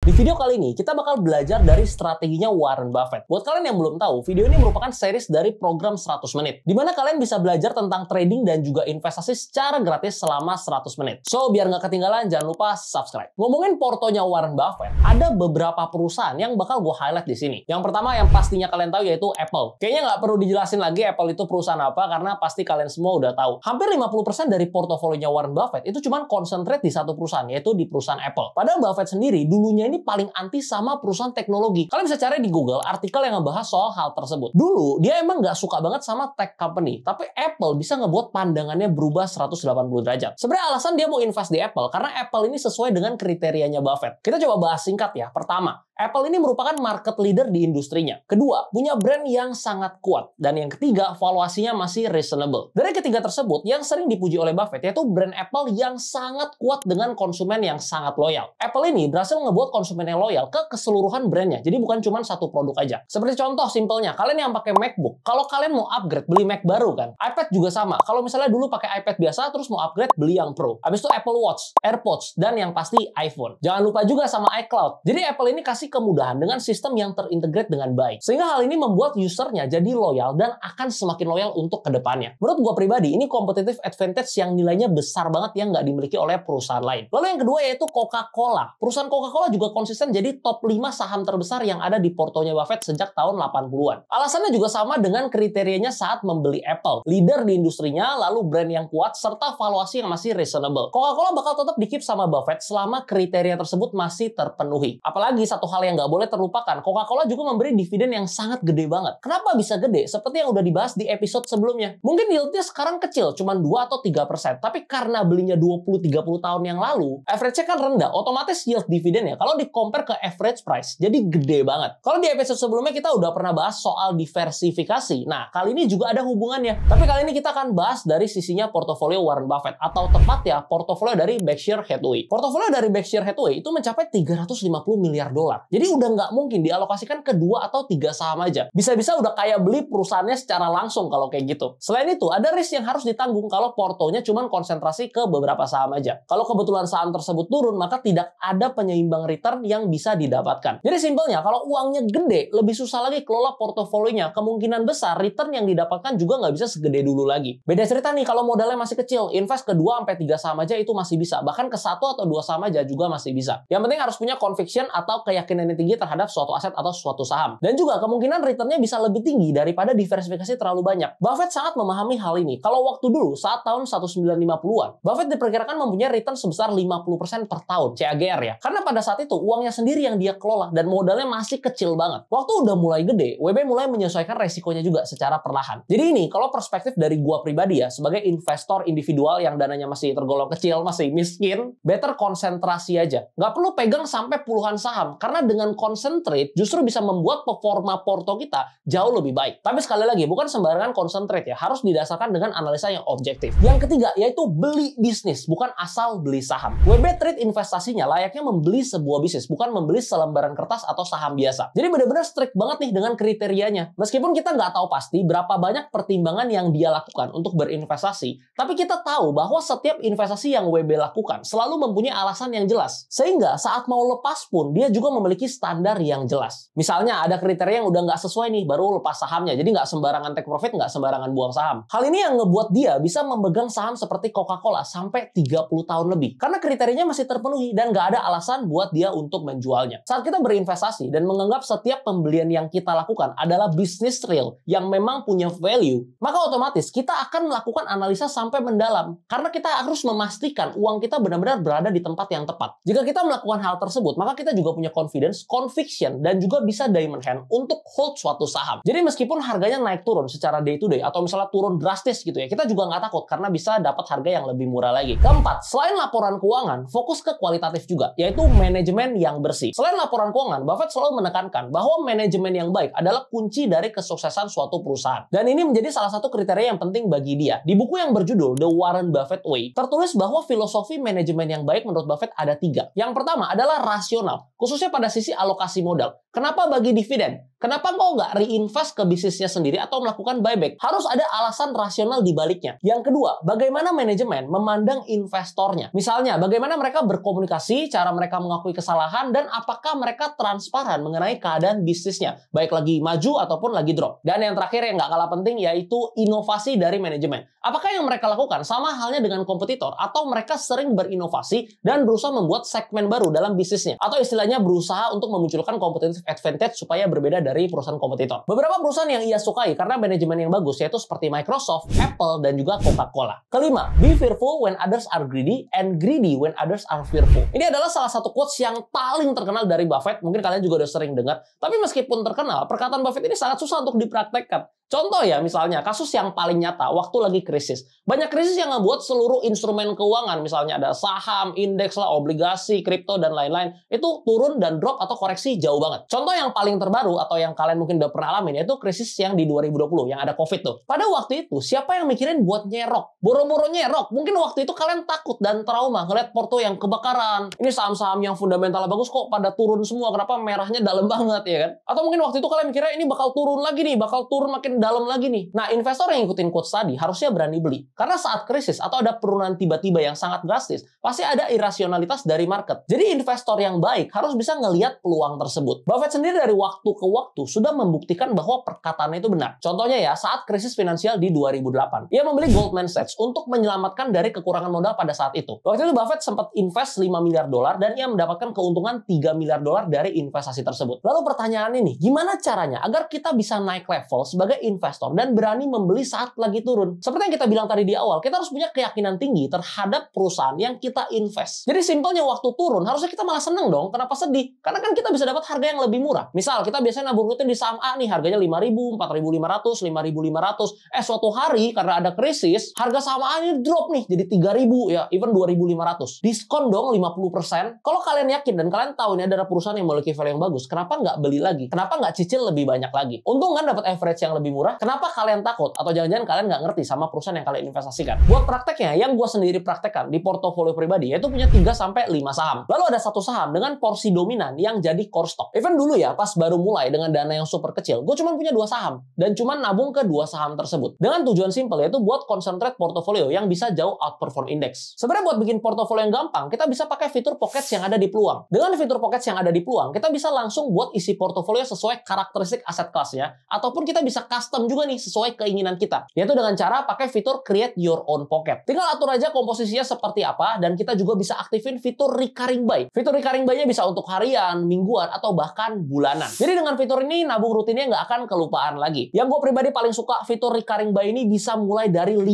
Di video kali ini, kita bakal belajar dari strateginya Warren Buffett. Buat kalian yang belum tahu, video ini merupakan series dari program 100 menit, di mana kalian bisa belajar tentang trading dan juga investasi secara gratis selama 100 menit. So, biar nggak ketinggalan, jangan lupa subscribe. Ngomongin portonya Warren Buffett, ada beberapa perusahaan yang bakal gue highlight di sini. Yang pertama yang pastinya kalian tahu yaitu Apple. Kayaknya nggak perlu dijelasin lagi Apple itu perusahaan apa, karena pasti kalian semua udah tahu. Hampir 50% dari portofolionya Warren Buffett itu cuma konsentrate di satu perusahaan, yaitu di perusahaan Apple. Padahal Buffett sendiri dulunya ini paling anti sama perusahaan teknologi. Kalian bisa cari di Google artikel yang ngebahas soal hal tersebut. Dulu dia emang nggak suka banget sama tech company, tapi Apple bisa ngebuat pandangannya berubah 180 derajat. Sebenarnya alasan dia mau invest di Apple karena Apple ini sesuai dengan kriterianya Buffett. Kita coba bahas singkat ya. Pertama, Apple ini merupakan market leader di industrinya. Kedua, punya brand yang sangat kuat. Dan yang ketiga, valuasinya masih reasonable. Dari ketiga tersebut, yang sering dipuji oleh Buffett yaitu brand Apple yang sangat kuat dengan konsumen yang sangat loyal. Apple ini berhasil ngebuat konsumen yang loyal ke keseluruhan brandnya. Jadi bukan cuma satu produk aja. Seperti contoh simpelnya, kalian yang pakai MacBook, kalau kalian mau upgrade, beli Mac baru kan? iPad juga sama. Kalau misalnya dulu pakai iPad biasa, terus mau upgrade, beli yang Pro. Habis itu Apple Watch, AirPods, dan yang pasti iPhone. Jangan lupa juga sama iCloud. Jadi Apple ini kasih kemudahan dengan sistem yang terintegrate dengan baik. Sehingga hal ini membuat usernya jadi loyal dan akan semakin loyal untuk kedepannya. Menurut gua pribadi, ini competitive advantage yang nilainya besar banget yang nggak dimiliki oleh perusahaan lain. Lalu yang kedua yaitu Coca-Cola. Perusahaan Coca-Cola juga konsisten jadi top 5 saham terbesar yang ada di portonya Buffett sejak tahun 80-an. Alasannya juga sama dengan kriterianya saat membeli Apple. Leader di industrinya, lalu brand yang kuat, serta valuasi yang masih reasonable. Coca-Cola bakal tetap di-keep sama Buffett selama kriteria tersebut masih terpenuhi. Apalagi satu hal yang nggak boleh terlupakan, Coca-Cola juga memberi dividen yang sangat gede banget. Kenapa bisa gede? Seperti yang udah dibahas di episode sebelumnya. Mungkin yieldnya sekarang kecil, cuma 2 atau 3%. Tapi karena belinya 20-30 tahun yang lalu, average-nya kan rendah. Otomatis yield dividennya kalau di-compare ke average price, jadi gede banget. Kalau di episode sebelumnya kita udah pernah bahas soal diversifikasi. Nah, kali ini juga ada hubungannya. Tapi kali ini kita akan bahas dari sisinya portofolio Warren Buffett, atau tepat ya, portofolio dari Berkshire Hathaway. Portofolio dari Berkshire Hathaway itu mencapai 350 miliar dolar. Jadi udah nggak mungkin dialokasikan ke 2 atau 3 saham aja. Bisa-bisa udah kayak beli perusahaannya secara langsung kalau kayak gitu. Selain itu, ada risk yang harus ditanggung kalau portonya cuma konsentrasi ke beberapa saham aja. Kalau kebetulan saham tersebut turun, maka tidak ada penyeimbang return yang bisa didapatkan. Jadi simpelnya, kalau uangnya gede, lebih susah lagi kelola portofolionya. Kemungkinan besar return yang didapatkan juga nggak bisa segede dulu lagi. Beda cerita nih kalau modalnya masih kecil, invest ke 2-3 saham aja itu masih bisa. Bahkan ke 1 atau 2 saham aja juga masih bisa. Yang penting harus punya conviction atau keyakinan yang tinggi terhadap suatu aset atau suatu saham. Dan juga kemungkinan returnnya bisa lebih tinggi daripada diversifikasi terlalu banyak. Buffett sangat memahami hal ini. Kalau waktu dulu, saat tahun 1950-an, Buffett diperkirakan mempunyai return sebesar 50% per tahun, CAGR ya. Karena pada saat itu, uangnya sendiri yang dia kelola dan modalnya masih kecil banget. Waktu udah mulai gede, WB mulai menyesuaikan resikonya juga secara perlahan. Jadi ini, kalau perspektif dari gua pribadi ya, sebagai investor individual yang dananya masih tergolong kecil, masih miskin, better konsentrasi aja. Nggak perlu pegang sampai puluhan saham, karena dengan concentrate justru bisa membuat performa porto kita jauh lebih baik. Tapi sekali lagi, bukan sembarangan concentrate ya, harus didasarkan dengan analisa yang objektif. Yang ketiga, yaitu beli bisnis, bukan asal beli saham. WB Trade investasinya layaknya membeli sebuah bisnis, bukan membeli selembaran kertas atau saham biasa. Jadi benar-benar strict banget nih dengan kriterianya. Meskipun kita nggak tahu pasti berapa banyak pertimbangan yang dia lakukan untuk berinvestasi, tapi kita tahu bahwa setiap investasi yang WB lakukan selalu mempunyai alasan yang jelas. Sehingga saat mau lepas pun, dia juga memiliki standar yang jelas. Misalnya ada kriteria yang udah nggak sesuai nih, baru lepas sahamnya. Jadi nggak sembarangan take profit, nggak sembarangan buang saham. Hal ini yang ngebuat dia bisa memegang saham seperti Coca-Cola sampai 30 tahun lebih. Karena kriterianya masih terpenuhi dan nggak ada alasan buat dia untuk menjualnya. Saat kita berinvestasi dan menganggap setiap pembelian yang kita lakukan adalah bisnis real yang memang punya value, maka otomatis kita akan melakukan analisa sampai mendalam. Karena kita harus memastikan uang kita benar-benar berada di tempat yang tepat. Jika kita melakukan hal tersebut, maka kita juga punya confidence, conviction, dan juga bisa diamond hand untuk hold suatu saham. Jadi meskipun harganya naik turun secara day to day, atau misalnya turun drastis gitu ya, kita juga nggak takut karena bisa dapat harga yang lebih murah lagi. Keempat, selain laporan keuangan, fokus ke kualitatif juga, yaitu manajemen yang bersih. Selain laporan keuangan, Buffett selalu menekankan bahwa manajemen yang baik adalah kunci dari kesuksesan suatu perusahaan. Dan ini menjadi salah satu kriteria yang penting bagi dia. Di buku yang berjudul The Warren Buffett Way, tertulis bahwa filosofi manajemen yang baik menurut Buffett ada 3. Yang pertama adalah rasional, khususnya pada pada sisi alokasi modal. Kenapa bagi dividen? Kenapa kok nggak reinvest ke bisnisnya sendiri atau melakukan buyback? Harus ada alasan rasional di baliknya. Yang kedua, bagaimana manajemen memandang investornya? Misalnya, bagaimana mereka berkomunikasi, cara mereka mengakui kesalahan, dan apakah mereka transparan mengenai keadaan bisnisnya, baik lagi maju ataupun lagi drop. Dan yang terakhir yang nggak kalah penting yaitu inovasi dari manajemen. Apakah yang mereka lakukan sama halnya dengan kompetitor, atau mereka sering berinovasi dan berusaha membuat segmen baru dalam bisnisnya, atau istilahnya berusaha untuk memunculkan competitive advantage supaya berbeda dari perusahaan kompetitor. Beberapa perusahaan yang ia sukai karena manajemen yang bagus yaitu seperti Microsoft, Apple, dan juga Coca-Cola. Kelima, be fearful when others are greedy and greedy when others are fearful. Ini adalah salah satu quotes yang paling terkenal dari Buffett. Mungkin kalian juga udah sering dengar. Tapi meskipun terkenal, perkataan Buffett ini sangat susah untuk dipraktekkan. Contoh ya, misalnya kasus yang paling nyata waktu lagi krisis. Banyak krisis yang ngebuat seluruh instrumen keuangan, misalnya ada saham, indeks lah, obligasi, kripto, dan lain-lain, itu turun dan drop atau koreksi jauh banget. Contoh yang paling terbaru atau yang kalian mungkin udah pernah alamin yaitu krisis yang di 2020 yang ada COVID tuh. Pada waktu itu, siapa yang mikirin buat nyerok? Boro-boro nyerok. Mungkin waktu itu kalian takut dan trauma ngeliat porto yang kebakaran. Ini saham-saham yang fundamentalnya bagus kok pada turun semua. Kenapa merahnya dalam banget ya kan? Atau mungkin waktu itu kalian mikirnya ini bakal turun lagi nih, bakal turun makin dalam lagi nih. Nah, investor yang ikutin quotes tadi harusnya berani beli. Karena saat krisis atau ada penurunan tiba-tiba yang sangat drastis, pasti ada irasionalitas dari market. Jadi investor yang baik harus bisa ngelihat peluang tersebut. Buffett sendiri dari waktu ke waktu sudah membuktikan bahwa perkataannya itu benar. Contohnya ya, saat krisis finansial di 2008. Ia membeli Goldman Sachs untuk menyelamatkan dari kekurangan modal pada saat itu. Waktu itu Buffett sempat invest 5 miliar dolar dan ia mendapatkan keuntungan 3 miliar dolar dari investasi tersebut. Lalu pertanyaannya nih, gimana caranya agar kita bisa naik level sebagai investor dan berani membeli saat lagi turun? Seperti yang kita bilang tadi di awal, kita harus punya keyakinan tinggi terhadap perusahaan yang kita invest. Jadi simpelnya waktu turun, harusnya kita malah seneng dong. Kenapa sedih? Karena kan kita bisa dapat harga yang lebih murah. Misal, kita biasanya nabung rutin di saham A nih, harganya 5.000, 4.500, 5.500. Suatu hari, karena ada krisis, harga saham A ini drop nih, jadi 3.000 ya, even 2.500. Diskon dong 50%. Kalau kalian yakin dan kalian tahu ini adalah perusahaan yang memiliki value yang bagus, kenapa nggak beli lagi? Kenapa nggak cicil lebih banyak lagi? Untung kan dapat average yang lebih murah. Kenapa kalian takut? Atau jangan-jangan kalian nggak ngerti sama perusahaan yang kalian investasikan? Buat prakteknya, yang gue sendiri praktekkan di portofolio pribadi, yaitu punya 3-5 saham. Lalu ada satu saham dengan porsi dominan yang jadi core stock. Even dulu ya, pas baru mulai dengan dana yang super kecil, gue cuma punya 2 saham. Dan cuma nabung ke 2 saham tersebut. Dengan tujuan simpel, yaitu buat concentrate portofolio yang bisa jauh outperform index. Sebenarnya buat bikin portofolio yang gampang, kita bisa pakai fitur pockets yang ada di peluang. Dengan fitur pockets yang ada di peluang, kita bisa langsung buat isi portofolio sesuai karakteristik aset kelasnya, ataupun kita bisa custom juga nih sesuai keinginan kita, yaitu dengan cara pakai fitur create your own pocket. Tinggal atur aja komposisinya seperti apa, dan kita juga bisa aktifin fitur recurring buy. Fitur recurring buy-nya bisa untuk harian, mingguan, atau bahkan bulanan. Jadi dengan fitur ini, nabung rutinnya nggak akan kelupaan lagi. Yang gue pribadi paling suka, fitur recurring buy ini bisa mulai dari $5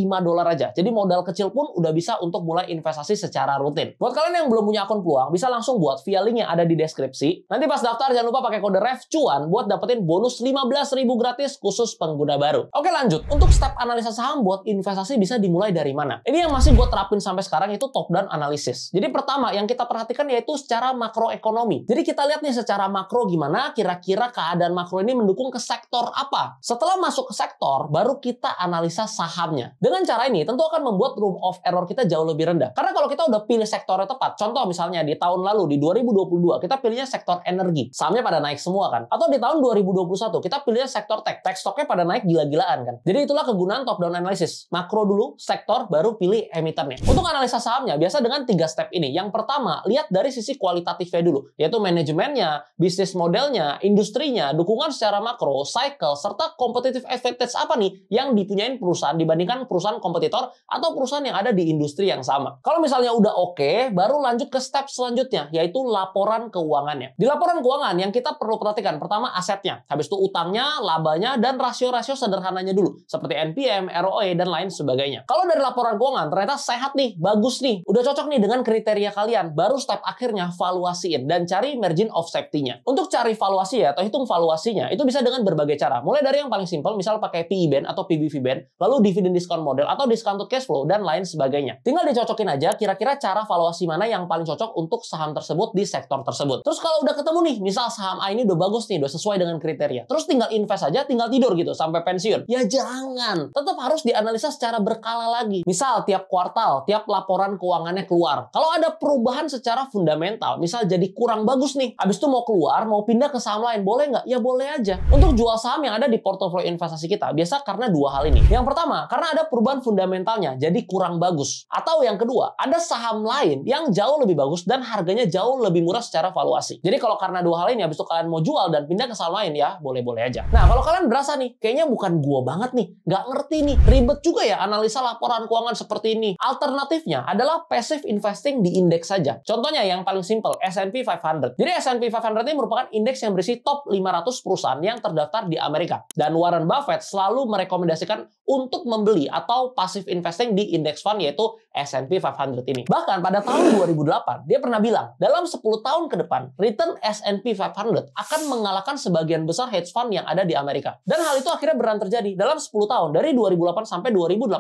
aja. Jadi modal kecil pun udah bisa untuk mulai investasi secara rutin. Buat kalian yang belum punya akun peluang, bisa langsung buat via link yang ada di deskripsi. Nanti pas daftar jangan lupa pakai kode REVCUAN buat dapetin bonus 15.000 gratis khusus pengguna baru. Oke lanjut, untuk step analisa saham buat investasi bisa dimulai dari mana? Ini yang masih gue terapin sampai sekarang itu top down analysis. Jadi pertama yang kita perhatikan yaitu secara makroekonomi. Jadi kita lihat nih secara makro gimana kira-kira keadaan makro ini mendukung ke sektor apa. Setelah masuk ke sektor, baru kita analisa sahamnya. Dengan cara ini tentu akan membuat room of error kita jauh lebih rendah. Karena kalau kita udah pilih sektornya tepat, contoh misalnya di tahun lalu di 2022 kita pilihnya sektor energi, sahamnya pada naik semua kan. Atau di tahun 2021 kita pilihnya sektor tech stoknya pada naik gila-gilaan kan. Jadi itulah kegunaan top down analysis. Makro dulu, sektor, baru pilih emitennya. Untuk analisa sahamnya biasa dengan 3 step ini. Yang pertama, lihat dari sisi kualitatifnya dulu, yaitu manajemennya, bisnis modelnya, industrinya, dukungan secara makro, cycle, serta competitive advantage apa nih yang dipunyain perusahaan dibandingkan perusahaan kompetitor atau perusahaan yang ada di industri yang sama. Kalau misalnya udah oke, baru lanjut ke step selanjutnya, yaitu laporan keuangannya. Di laporan keuangan yang kita perlu perhatikan, pertama asetnya, habis itu utangnya, labanya, dan rasio-rasio sederhananya dulu, seperti NPM, ROE, dan lain sebagainya. Kalau dari laporan keuangan ternyata sehat nih, bagus nih, udah cocok nih dengan kriteria kalian, baru step akhirnya valuasiin dan cari margin of safety-nya. Untuk cari valuasi ya, atau hitung valuasinya, itu bisa dengan berbagai cara. Mulai dari yang paling simpel, misal pakai PE band atau PBV band, lalu dividend discount model atau discounted cash flow, dan lain sebagainya. Tinggal dicocokin aja kira-kira cara valuasi mana yang paling cocok untuk saham tersebut di sektor tersebut. Terus kalau udah ketemu nih, misal saham A ini udah bagus nih, udah sesuai dengan kriteria. Terus tinggal invest aja, tinggal tidur gitu sampai pensiun. Ya jangan. Tetap harus dianalisa secara berkala lagi. Misal tiap kuartal, tiap laporan keuangannya keluar. Kalau ada perubahan secara fundamental, misal jadi kurang bagus bagus nih. Abis itu mau keluar, mau pindah ke saham lain, boleh nggak? Ya boleh aja. Untuk jual saham yang ada di portofolio investasi kita, biasa karena dua hal ini. Yang pertama, karena ada perubahan fundamentalnya, jadi kurang bagus. Atau yang kedua, ada saham lain yang jauh lebih bagus dan harganya jauh lebih murah secara valuasi. Jadi kalau karena dua hal ini, abis itu kalian mau jual dan pindah ke saham lain, ya boleh-boleh aja. Nah, kalau kalian berasa nih, kayaknya bukan gua banget nih, nggak ngerti nih, ribet juga ya analisa laporan keuangan seperti ini. Alternatifnya adalah passive investing di indeks saja. Contohnya yang paling simple, S&P 500. Jadi S&P 500 ini merupakan indeks yang berisi top 500 perusahaan yang terdaftar di Amerika. Dan Warren Buffett selalu merekomendasikan untuk membeli atau passive investing di indeks fund yaitu S&P 500 ini. Bahkan pada tahun 2008, dia pernah bilang, dalam 10 tahun ke depan, return S&P 500 akan mengalahkan sebagian besar hedge fund yang ada di Amerika. Dan hal itu akhirnya beneran terjadi. Dalam 10 tahun, dari 2008 sampai 2018,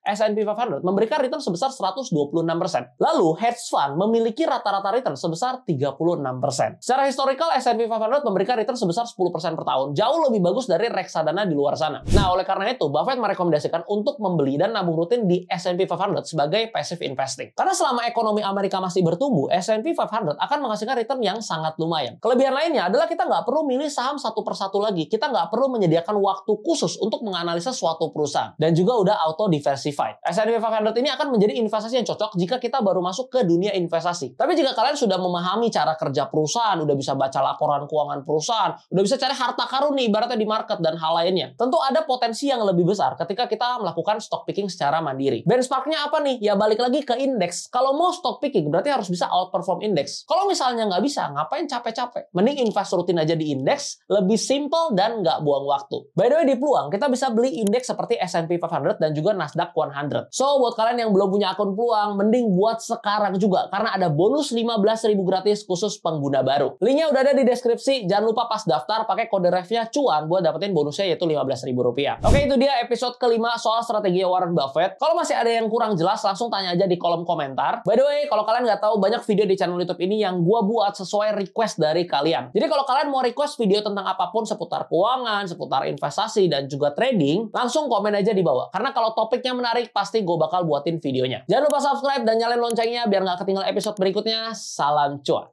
S&P 500 memberikan return sebesar 126%. Lalu, hedge fund memiliki rata-rata return sebesar 36%. Secara historical, S&P 500 memberikan return sebesar 10% per tahun. Jauh lebih bagus dari reksadana di luar sana. Nah, oleh karena itu, Buffett merekomendasikan untuk membeli dan nabung rutin di S&P 500 sebagai passive investing. Karena selama ekonomi Amerika masih bertumbuh, S&P 500 akan menghasilkan return yang sangat lumayan. Kelebihan lainnya adalah kita nggak perlu milih saham satu persatu lagi. Kita nggak perlu menyediakan waktu khusus untuk menganalisa suatu perusahaan. Dan juga udah auto diversified. S&P 500 ini akan menjadi investasi yang cocok jika kita baru masuk ke dunia investasi. Tapi jika kalian sudah memahami cara kerja perusahaan, udah bisa baca laporan keuangan perusahaan, udah bisa cari harta karun nih, ibaratnya di market dan hal lainnya, tentu ada potensi yang lebih besar ketika kita melakukan stock picking secara mandiri. Benchmarknya apa nih? Ya balik lagi ke indeks. Kalau mau stock picking berarti harus bisa outperform indeks. Kalau misalnya nggak bisa, ngapain capek-capek? Mending invest rutin aja di indeks, lebih simple dan nggak buang waktu. By the way, di Peluang kita bisa beli indeks seperti S&P 500 dan juga Nasdaq 100. So, buat kalian yang belum punya akun Peluang, mending buat sekarang juga karena ada bonus 15.000 gratis khusus pengguna baru. Linknya udah ada di deskripsi. Jangan lupa pas daftar pakai kode refnya cuan buat dapetin bonusnya yaitu Rp15.000. Oke, itu dia episode kelima soal strategi Warren Buffett. Kalau masih ada yang kurang jelas, langsung tanya aja di kolom komentar. By the way, kalau kalian nggak tahu, banyak video di channel YouTube ini yang gua buat sesuai request dari kalian. Jadi kalau kalian mau request video tentang apapun seputar keuangan, seputar investasi, dan juga trading, langsung komen aja di bawah. Karena kalau topiknya menarik, pasti gue bakal buatin videonya. Jangan lupa subscribe dan nyalain loncengnya biar nggak ketinggalan episode berikutnya. Salam cuan!